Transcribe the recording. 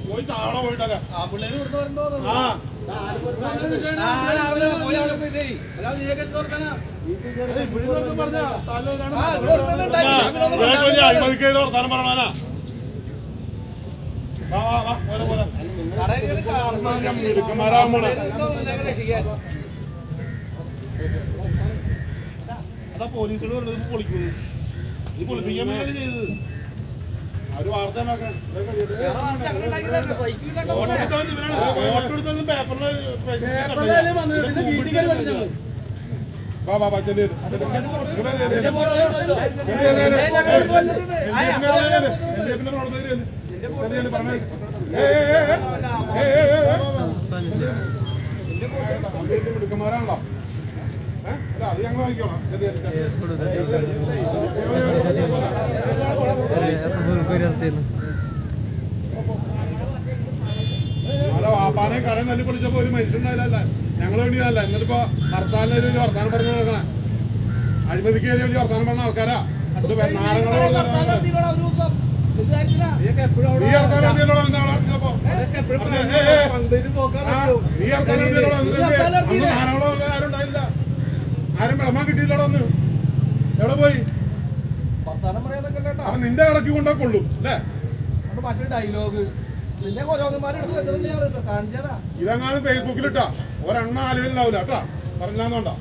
പോയി താഴെ പോയിട്ടല്ലേ അഴിമതിക്കേത് വർത്താനം പറയണാ അതാ പോലീസുകൾ പറഞ്ഞത് പൊളിക്കുന്നു ഈ പൊളിപ്പിക്കാൻ വേണ്ടി ചെയ്തത് അവര് വാർത്ത പേപ്പറിൽ മിടുക്കന്മാരാണല്ലോ അത് ഞങ്ങൾ വാങ്ങിക്കോളാം വാപ്പാനെ കടയിൽ നല്ല പൊളിച്ചപ്പോ ഒരു മനുഷ്യണ്ടായില്ല ഞങ്ങൾ വേണ്ടിയതല്ല എന്നിട്ടിപ്പോ ഹർത്താലിന് വലിയ വർത്താനം പറഞ്ഞു നോക്കണേ അഴിമതിക്ക് വലിയ വർത്താനം പറഞ്ഞ ആൾക്കാരാ ആരുണ്ടായില്ല ആരും വിളമാൻ കിട്ടിയില്ലടോ ഒന്ന് എവിടെ പോയി അപ്പൊ നിന്റെ ഇളക്കി കൊണ്ടോ കൊള്ളും അല്ലേ മറ്റേ ഡയലോഗ് ഇതെങ്ങാനും ഫേസ്ബുക്കിലിട്ടാ ഒരെണ്ണ ആലുവിലുണ്ടാവില്ല കേട്ടാ പറഞ്ഞാന്നോണ്ടാ